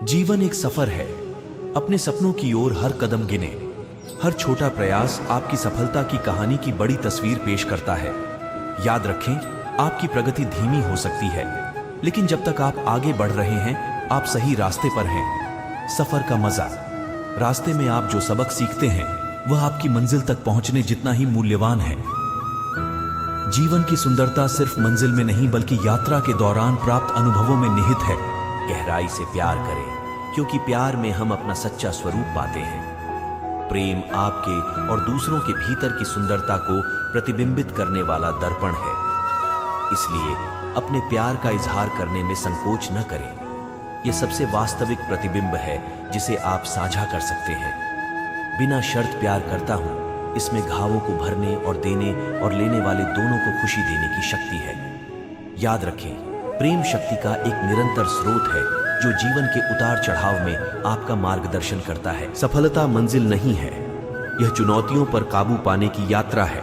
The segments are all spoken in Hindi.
जीवन एक सफर है। अपने सपनों की ओर हर कदम गिने। हर छोटा प्रयास आपकी सफलता की कहानी की बड़ी तस्वीर पेश करता है। याद रखें, आपकी प्रगति धीमी हो सकती है, लेकिन जब तक आप आगे बढ़ रहे हैं, आप सही रास्ते पर हैं। सफर का मजा, रास्ते में आप जो सबक सीखते हैं वह आपकी मंजिल तक पहुंचने जितना ही मूल्यवान है। जीवन की सुंदरता सिर्फ मंजिल में नहीं बल्कि यात्रा के दौरान प्राप्त अनुभवों में निहित है। गहराई से प्यार करें, क्योंकि प्यार में हम अपना सच्चा स्वरूप पाते हैं। प्रेम आपके और दूसरों के भीतर की सुंदरता को प्रतिबिंबित करने वाला दर्पण है। इसलिए अपने प्यार का इजहार करने में संकोच न करें। यह सबसे वास्तविक प्रतिबिंब है जिसे आप साझा कर सकते हैं। बिना शर्त प्यार करता हूं, इसमें घावों को भरने और देने और लेने वाले दोनों को खुशी देने की शक्ति है। याद रखें, प्रेम शक्ति का एक निरंतर स्रोत है जो जीवन के उतार चढ़ाव में आपका मार्गदर्शन करता है। सफलता मंजिल नहीं है, यह चुनौतियों पर काबू पाने की यात्रा है।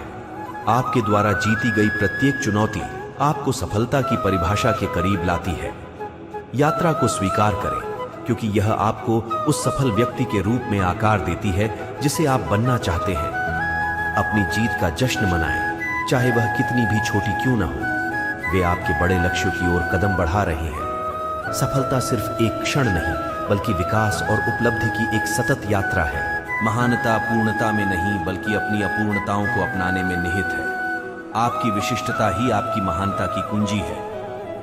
आपके द्वारा जीती गई प्रत्येक चुनौती आपको सफलता की परिभाषा के करीब लाती है। यात्रा को स्वीकार करें, क्योंकि यह आपको उस सफल व्यक्ति के रूप में आकार देती है जिसे आप बनना चाहते हैं। अपनी जीत का जश्न मनाएं, चाहे वह कितनी भी छोटी क्यों न हो। वे आपके बड़े लक्ष्यों की ओर कदम बढ़ा रहे हैं। सफलता सिर्फ एक क्षण नहीं, बल्कि विकास और उपलब्धि की एक सतत यात्रा है। महानता पूर्णता में नहीं, बल्कि अपनी अपूर्णताओं को अपनाने में निहित है। आपकी विशिष्टता ही आपकी महानता की कुंजी है।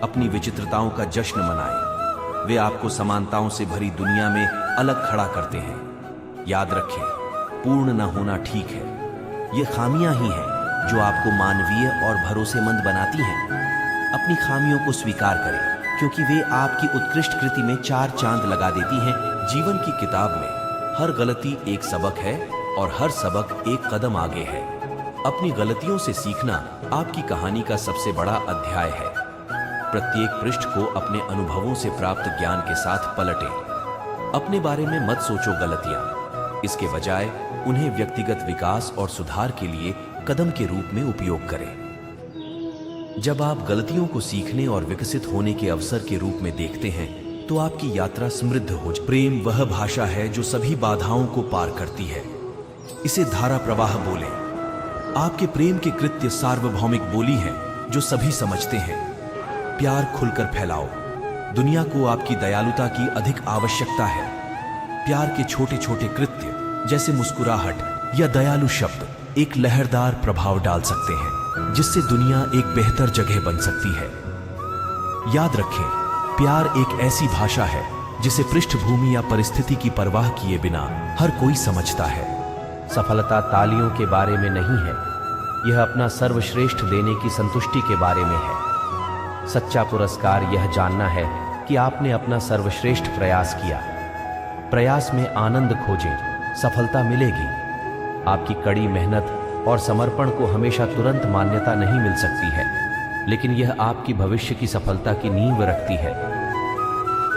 अपनी विचित्रताओं का जश्न मनाएं। वे आपको समानताओं से भरी दुनिया में अलग खड़ा करते हैं। याद रखें, पूर्ण न होना ठीक है। ये खामियां ही हैं जो आपको मानवीय और भरोसेमंद बनाती हैं। अपनी खामियों को स्वीकार करें, क्योंकि वे आपकी उत्कृष्ट कृति में 4 चांद लगा देती हैं। जीवन की किताब में हर गलती एक सबक है और हर सबक एक कदम आगे है। अपनी गलतियों से सीखना आपकी कहानी का सबसे बड़ा अध्याय है। प्रत्येक पृष्ठ को अपने अनुभवों से प्राप्त ज्ञान के साथ पलटें। अपने बारे में मत सोचो गलतियां, इसके बजाय उन्हें व्यक्तिगत विकास और सुधार के लिए कदम के रूप में उपयोग करें। जब आप गलतियों को सीखने और विकसित होने के अवसर के रूप में देखते हैं, तो आपकी यात्रा समृद्ध हो जाए। प्रेम वह भाषा है जो सभी बाधाओं को पार करती है। इसे धारा प्रवाह बोले। आपके प्रेम के कृत्य सार्वभौमिक बोली हैं जो सभी समझते हैं। प्यार खुलकर फैलाओ। दुनिया को आपकी दयालुता की अधिक आवश्यकता है। प्यार के छोटे छोटे कृत्य, जैसे मुस्कुराहट या दयालु शब्द, एक लहरदार प्रभाव डाल सकते हैं, जिससे दुनिया एक बेहतर जगह बन सकती है। याद रखें, प्यार एक ऐसी भाषा है जिसे पृष्ठभूमि या परिस्थिति की परवाह किए बिना हर कोई समझता है। सफलता तालियों के बारे में नहीं है, यह अपना सर्वश्रेष्ठ देने की संतुष्टि के बारे में है। सच्चा पुरस्कार यह जानना है कि आपने अपना सर्वश्रेष्ठ प्रयास किया। प्रयास में आनंद खोजें, सफलता मिलेगी। आपकी कड़ी मेहनत और समर्पण को हमेशा तुरंत मान्यता नहीं मिल सकती है, लेकिन यह आपकी भविष्य की सफलता की नींव रखती है।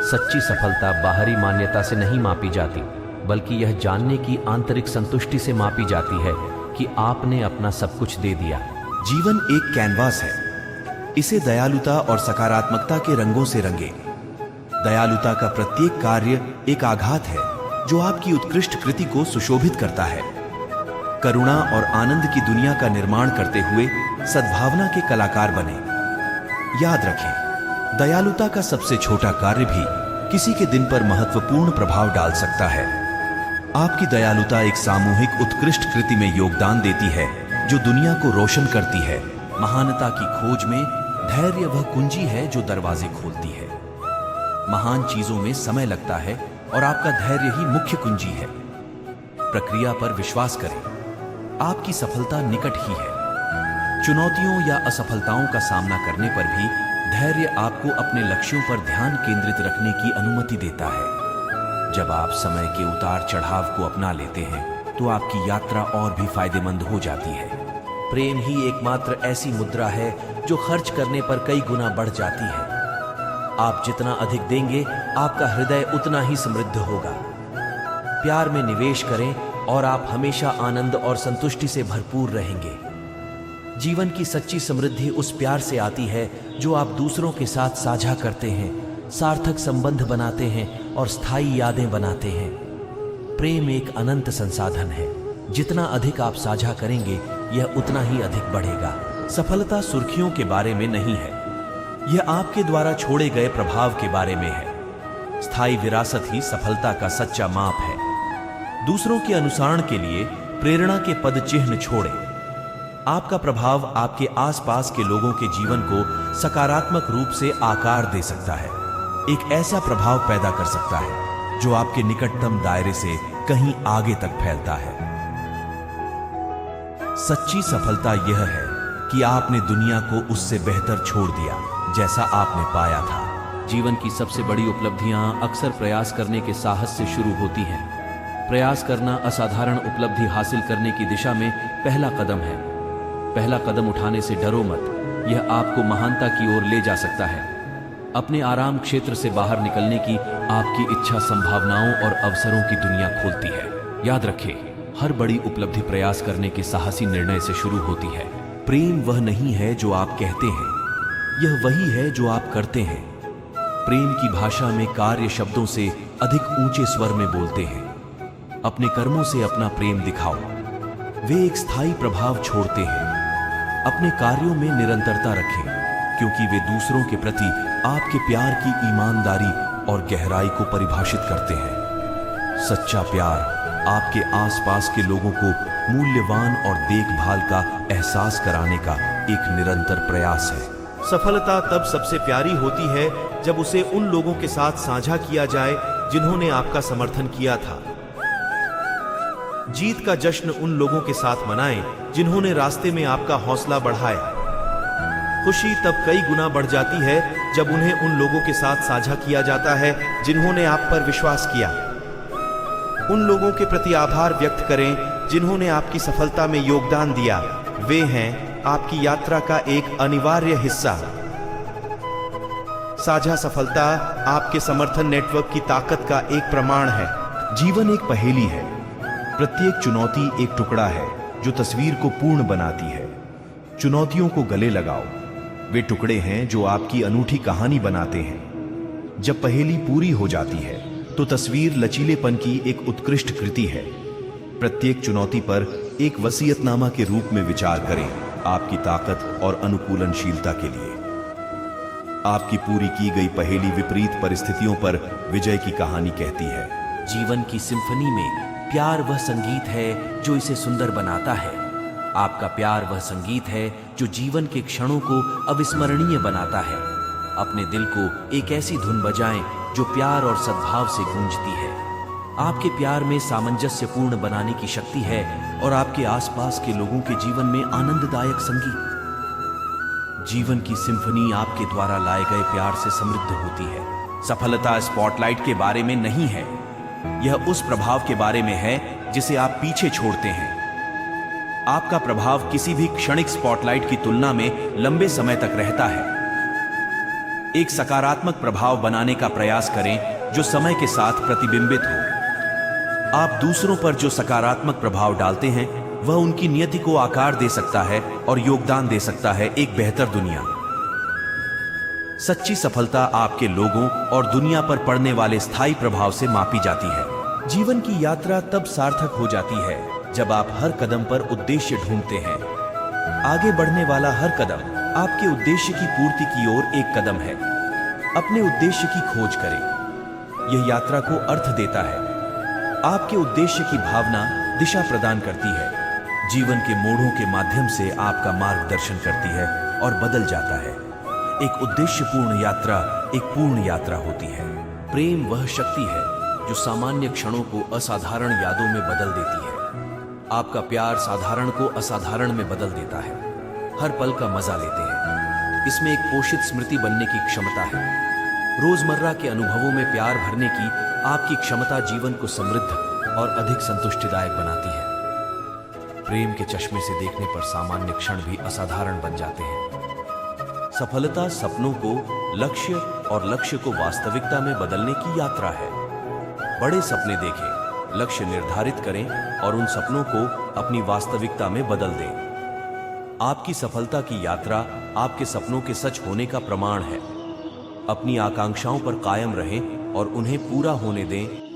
सच्ची सफलता बाहरी मान्यता से नहीं मापी जाती, बल्कि यह जानने की आंतरिक संतुष्टि से मापी जाती है कि आपने अपना सब कुछ दे दिया। जीवन एक कैनवास है, इसे दयालुता और सकारात्मकता के रंगों से रंगे। दयालुता का प्रत्येक कार्य एक आघात है जो आपकी उत्कृष्ट कृति को सुशोभित करता है। करुणा और आनंद की दुनिया का निर्माण करते हुए सद्भावना के कलाकार बने। याद रखें, दयालुता का सबसे छोटा कार्य भी किसी के दिन पर महत्वपूर्ण प्रभाव डाल सकता है। आपकी दयालुता एक सामूहिक उत्कृष्ट कृति में योगदान देती है जो दुनिया को रोशन करती है। महानता की खोज में धैर्य वह कुंजी है जो दरवाजे खोलती है। महान चीजों में समय लगता है और आपका धैर्य ही मुख्य कुंजी है। प्रक्रिया पर विश्वास करें, आपकी सफलता निकट ही है। चुनौतियों या असफलताओं का सामना करने पर भी धैर्य आपको अपने लक्ष्यों पर ध्यान केंद्रित रखने की अनुमति देता है। जब आप समय के उतार चढ़ाव को अपना लेते हैं, तो आपकी यात्रा और भी फायदेमंद हो जाती है। प्रेम ही एकमात्र ऐसी मुद्रा है जो खर्च करने पर कई गुना बढ़ जाती है। आप जितना अधिक देंगे, आपका हृदय उतना ही समृद्ध होगा। प्यार में निवेश करें और आप हमेशा आनंद और संतुष्टि से भरपूर रहेंगे। जीवन की सच्ची समृद्धि उस प्यार से आती है जो आप दूसरों के साथ साझा करते हैं, सार्थक संबंध बनाते हैं और स्थायी यादें बनाते हैं। प्रेम एक अनंत संसाधन है। जितना अधिक आप साझा करेंगे, यह उतना ही अधिक बढ़ेगा। सफलता सुर्खियों के बारे में नहीं है, यह आपके द्वारा छोड़े गए प्रभाव के बारे में है। स्थायी विरासत ही सफलता का सच्चा माप है। दूसरों के अनुसरण के लिए प्रेरणा के पद चिन्ह छोड़ें। आपका प्रभाव आपके आसपास के लोगों के जीवन को सकारात्मक रूप से आकार दे सकता है। एक ऐसा प्रभाव पैदा कर सकता है जो आपके निकटतम दायरे से कहीं आगे तक फैलता है। सच्ची सफलता यह है कि आपने दुनिया को उससे बेहतर छोड़ दिया जैसा आपने पाया था। जीवन की सबसे बड़ी उपलब्धियां अक्सर प्रयास करने के साहस से शुरू होती हैं। प्रयास करना असाधारण उपलब्धि हासिल करने की दिशा में पहला कदम है। पहला कदम उठाने से डरो मत, यह आपको महानता की ओर ले जा सकता है। अपने आराम क्षेत्र से बाहर निकलने की आपकी इच्छा संभावनाओं और अवसरों की दुनिया खोलती है। याद रखें, हर बड़ी उपलब्धि प्रयास करने के साहसी निर्णय से शुरू होती है। प्रेम वह नहीं है जो आप कहते हैं, यह वही है जो आप करते हैं। प्रेम की भाषा में कार्य शब्दों से अधिक ऊंचे स्वर में बोलते हैं। अपने कर्मों से अपना प्रेम दिखाओ। वे एक स्थायी प्रभाव छोड़ते हैं। अपने कार्यों में निरंतरता रखें, क्योंकि वे दूसरों के प्रति आपके प्यार की ईमानदारी और गहराई को परिभाषित करते हैं। सच्चा प्यार आपके आसपास के लोगों को मूल्यवान और देखभाल का एहसास कराने का एक निरंतर प्रयास है। सफलता तब सबसे प्यारी होती है जब उसे उन लोगों के साथ साझा किया जाए जिन्होंने आपका समर्थन किया था। जीत का जश्न उन लोगों के साथ मनाएं जिन्होंने रास्ते में आपका हौसला बढ़ाया। खुशी तब कई गुना बढ़ जाती है जब उन्हें उन लोगों के साथ साझा किया जाता है जिन्होंने आप पर विश्वास किया। उन लोगों के प्रति आभार व्यक्त करें जिन्होंने आपकी सफलता में योगदान दिया। वे हैं आपकी यात्रा का एक अनिवार्य हिस्सा। साझा सफलता आपके समर्थन नेटवर्क की ताकत का एक प्रमाण है। जीवन एक पहेली है। प्रत्येक चुनौती एक टुकड़ा है जो तस्वीर को पूर्ण बनाती है। चुनौतियों को गले लगाओ, वे टुकड़े हैं जो आपकी अनूठी कहानी बनाते हैं। जब पहेली पूरी हो जाती है तो तस्वीर लचीलेपन की एक उत्कृष्ट कृति है। प्रत्येक चुनौती पर एक वसीयतनामा के रूप में विचार करें, आपकी ताकत और अनुकूलनशीलता के लिए। आपकी पूरी की गई पहेली विपरीत परिस्थितियों पर विजय की कहानी कहती है। जीवन की सिम्फनी में प्यार वह संगीत है जो इसे सुंदर बनाता है। आपका प्यार वह संगीत है जो जीवन के क्षणों को अविस्मरणीय बनाता है। अपने दिल को एक ऐसी धुन बजाएं जो प्यार और सद्भाव से गूंजती है। आपके प्यार में सामंजस्यपूर्ण बनाने की शक्ति है और आपके आसपास के लोगों के जीवन में आनंददायक संगीत। जीवन की सिम्फनी आपके द्वारा लाए गए प्यार से समृद्ध होती है। सफलता स्पॉटलाइट के बारे में नहीं है, यह उस प्रभाव के बारे में है जिसे आप पीछे छोड़ते हैं। आपका प्रभाव किसी भी क्षणिक स्पॉटलाइट की तुलना में लंबे समय तक रहता है। एक सकारात्मक प्रभाव बनाने का प्रयास करें जो समय के साथ प्रतिबिंबित हो। आप दूसरों पर जो सकारात्मक प्रभाव डालते हैं वह उनकी नियति को आकार दे सकता है और योगदान दे सकता है एक बेहतर दुनिया। सच्ची सफलता आपके लोगों और दुनिया पर पड़ने वाले स्थायी प्रभाव से मापी जाती है। जीवन की यात्रा तब सार्थक हो जाती है जब आप हर कदम पर उद्देश्य ढूंढते हैं। आगे बढ़ने वाला हर कदम आपके उद्देश्य की पूर्ति की ओर एक कदम है। अपने उद्देश्य की खोज करें, यह यात्रा को अर्थ देता है। आपके उद्देश्य की भावना दिशा प्रदान करती है, जीवन के मोड़ों के माध्यम से आपका मार्गदर्शन करती है और बदल जाता है। एक उद्देश्यपूर्ण यात्रा एक पूर्ण यात्रा होती है। प्रेम वह शक्ति है जो सामान्य क्षणों को असाधारण यादों में बदल देती है। आपका प्यार साधारण को असाधारण में बदल देता है। हर पल का मजा लेते हैं। इसमें एक पोषित स्मृति बनने की क्षमता है। रोजमर्रा के अनुभवों में प्यार भरने की आपकी क्षमता जीवन को समृद्ध और अधिक संतुष्टिदायक बनाती है। प्रेम के चश्मे से देखने पर सामान्य क्षण भी असाधारण बन जाते हैं। सफलता सपनों को लक्ष्य और लक्ष्य को वास्तविकता में बदलने की यात्रा है। बड़े सपने देखें, लक्ष्य निर्धारित करें और उन सपनों को अपनी वास्तविकता में बदल दें। आपकी सफलता की यात्रा आपके सपनों के सच होने का प्रमाण है। अपनी आकांक्षाओं पर कायम रहें और उन्हें पूरा होने दें